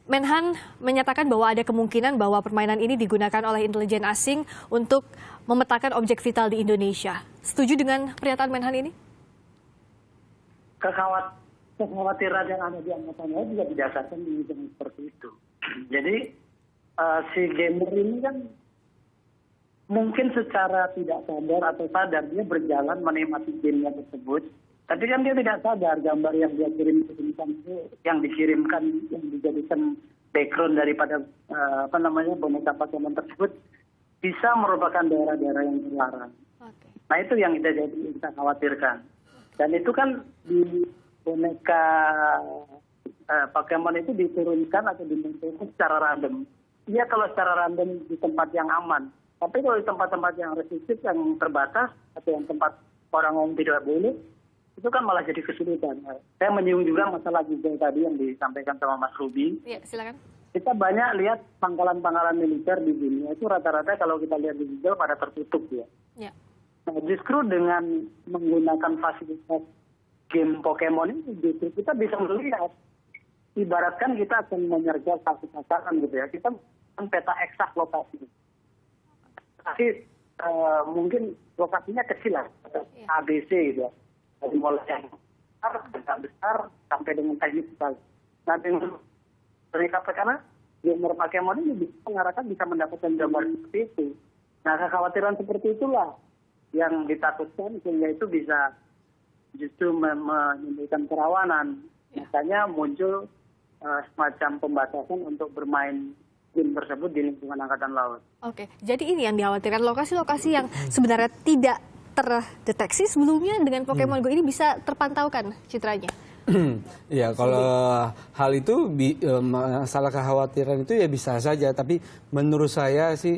Menhan menyatakan bahwa ada kemungkinan bahwa permainan ini digunakan oleh intelijen asing untuk memetakan objek vital di Indonesia. Setuju dengan pernyataan Menhan ini? Kekhawatiran yang ada di angkatan laut juga didasarkan dengan seperti itu. Jadi si gamer ini kan mungkin secara tidak sadar atau sadar dia berjalan menikmati gamenya tersebut, tapi kan dia tidak sadar gambar yang dia kirimkan itu, yang dikirimkan, yang dijadikan background daripada boneka Pokemon tersebut bisa merupakan daerah-daerah yang terlarang. Okay. Nah itu yang kita khawatirkan. Dan itu kan di boneka Pokemon itu diturunkan atau dimunculkan secara random. Iya kalau secara random di tempat yang aman. Tapi kalau di tempat-tempat yang restriktif, yang terbatas, atau yang tempat orang umum tidak boleh, itu kan malah jadi kesulitan. Saya menyinggung juga masalah Google tadi yang disampaikan sama Mas Ruby. Iya, silakan. Kita banyak lihat pangkalan-pangkalan militer di dunia itu rata-rata kalau kita lihat di Google pada tertutup ya. Ya. Nah, justru dengan menggunakan fasilitas game Pokemon ini, justru kita bisa melihat, ibaratkan kita akan menyergap satu sasaran gitu ya. Kita peta eksak lokasi. Tapi mungkin lokasinya kecil lah, ABC gitu ya. Dari mulai yang besar sampai dengan teknik sekali. Nah dengan karena gamer Pokemon ini bisa mengarahkan bisa mendapatkan gambar seperti itu. Nah kekhawatiran seperti itulah yang ditakutkan sehingga itu bisa justru menimbulkan kerawanan. Makanya muncul semacam pembatasan untuk bermain game tersebut di lingkungan Angkatan Laut. Oke, jadi ini yang dikhawatirkan, lokasi-lokasi yang sebenarnya tidak terdeteksi sebelumnya dengan Pokemon Go ini bisa terpantaukan citranya. Ya, kalau hal itu masalah kekhawatiran itu ya bisa saja, tapi menurut saya sih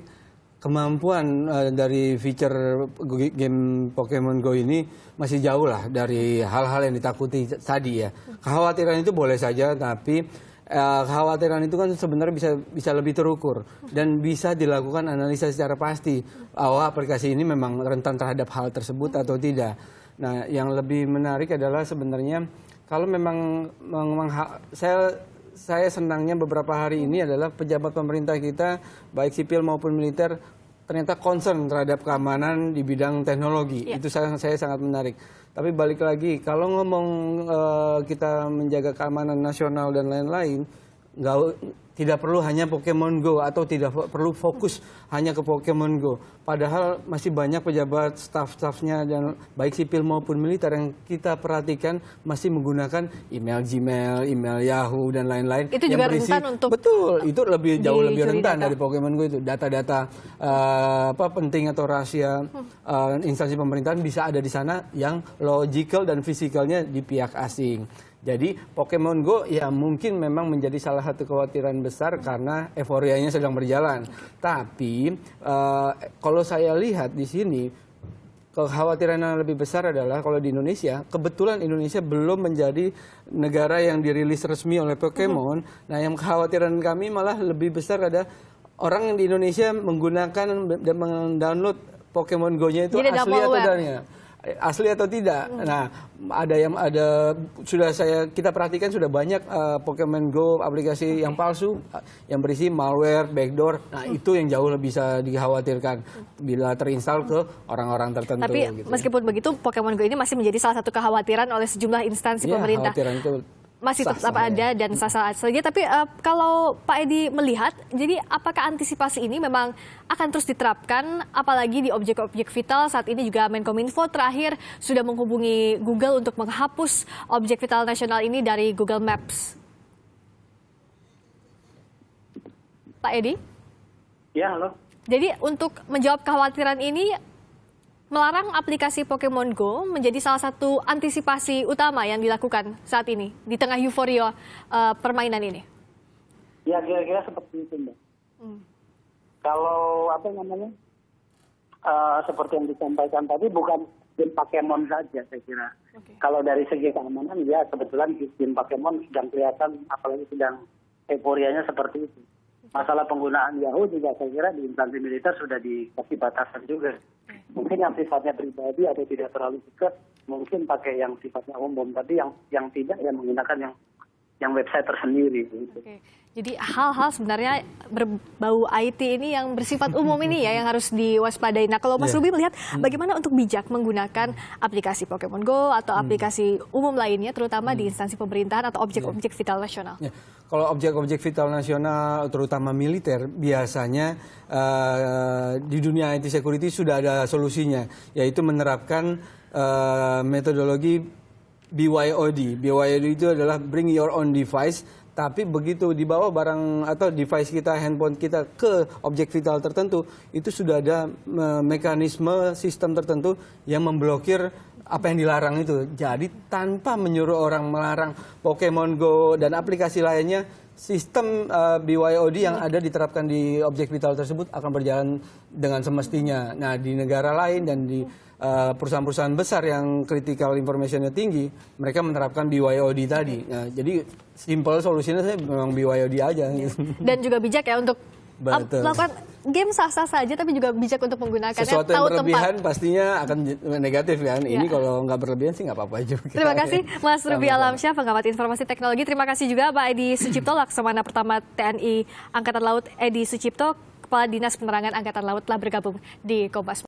kemampuan dari feature game Pokemon Go ini masih jauh lah dari hal-hal yang ditakuti tadi ya. Kekhawatiran itu boleh saja, tapi kekhawatiran itu kan sebenarnya bisa lebih terukur dan bisa dilakukan analisa secara pasti bahwa aplikasi ini memang rentan terhadap hal tersebut atau tidak. Nah, yang lebih menarik adalah sebenarnya kalau memang saya senangnya beberapa hari ini adalah pejabat pemerintah kita baik sipil maupun militer ternyata concern terhadap keamanan di bidang teknologi. Itu saya sangat menarik. Tapi balik lagi, kalau ngomong kita menjaga keamanan nasional dan lain-lain, tidak perlu hanya Pokemon Go atau tidak perlu fokus hanya ke Pokemon Go. Padahal masih banyak pejabat, staf-stafnya dan baik sipil maupun militer yang kita perhatikan masih menggunakan email Gmail, email Yahoo dan lain-lain. Itu juga rentan untuk betul, itu jauh lebih rentan dari Pokemon Go itu. Data-data penting atau rahasia instansi pemerintahan bisa ada di sana yang logical dan fisikalnya di pihak asing. Jadi Pokemon Go ya mungkin memang menjadi salah satu kekhawatiran besar karena euforianya sedang berjalan. Tapi kalau saya lihat di sini kekhawatiran yang lebih besar adalah kalau di Indonesia, kebetulan Indonesia belum menjadi negara yang dirilis resmi oleh Pokemon. Nah yang kekhawatiran kami malah lebih besar ada orang di Indonesia menggunakan dan mendownload Pokemon Go-nya itu asli atau tidaknya. Asli atau tidak. Nah, kita perhatikan sudah banyak Pokemon Go aplikasi yang palsu yang berisi malware, backdoor. Nah, itu yang jauh lebih bisa dikhawatirkan bila terinstall ke orang-orang tertentu. Tapi gitu, meskipun begitu, Pokemon Go ini masih menjadi salah satu kekhawatiran oleh sejumlah instansi pemerintah. Kekhawatiran itu masih tetap ada dan sah-sah saja. Tapi kalau Pak Edi melihat, jadi apakah antisipasi ini memang akan terus diterapkan, apalagi di objek-objek vital? Saat ini juga Menkominfo terakhir sudah menghubungi Google untuk menghapus objek vital nasional ini dari Google Maps. Pak Edi? Ya, halo. Jadi untuk menjawab kekhawatiran ini, melarang aplikasi Pokemon Go menjadi salah satu antisipasi utama yang dilakukan saat ini di tengah euforia permainan ini. Ya kira-kira seperti itu, Mbak. Kalau seperti yang disampaikan tadi bukan game Pokemon saja saya kira. Kalau dari segi keamanan ya kebetulan game Pokemon sedang kelihatan, apalagi sedang euforianya seperti itu. Masalah penggunaan Yahoo juga saya kira di instansi militer sudah dikasih batasan juga. Mungkin yang sifatnya pribadi atau tidak terlalu dekat, mungkin pakai yang sifatnya umum. Tapi yang tidak, yang menggunakan yang yang website tersendiri. Gitu. Oke. Jadi hal-hal sebenarnya berbau IT ini yang bersifat umum ini ya yang harus diwaspadai. Nah kalau Mas Ruby melihat bagaimana untuk bijak menggunakan aplikasi Pokemon Go atau aplikasi umum lainnya terutama di instansi pemerintahan atau objek-objek vital nasional? Ya. Kalau objek-objek vital nasional terutama militer biasanya di dunia IT security sudah ada solusinya, yaitu menerapkan metodologi BYOD. BYOD itu adalah bring your own device. Tapi begitu dibawa barang atau device kita, handphone kita ke objek vital tertentu, itu sudah ada mekanisme sistem tertentu yang memblokir apa yang dilarang itu. Jadi tanpa menyuruh orang melarang Pokemon Go dan aplikasi lainnya, sistem BYOD yang ada diterapkan di objek vital tersebut akan berjalan dengan semestinya. Nah di negara lain dan di perusahaan-perusahaan besar yang critical information-nya tinggi, mereka menerapkan BYOD tadi. Nah, jadi simple solusinya saya memang BYOD aja. Dan juga bijak ya untuk melakukan game sah-sah saja, tapi juga bijak untuk menggunakannya. Sesuatu yang tahu berlebihan tempat. pastinya akan negatif kan. Ini kalau nggak berlebihan sih nggak apa-apa juga. Terima kasih Mas Ruby Alamsyah, pengamat informasi teknologi. Terima kasih juga Pak Edi Sucipto, Laksamana Pertama TNI Angkatan Laut Edi Sucipto, Kepala Dinas Penerangan Angkatan Laut telah bergabung di Kompas.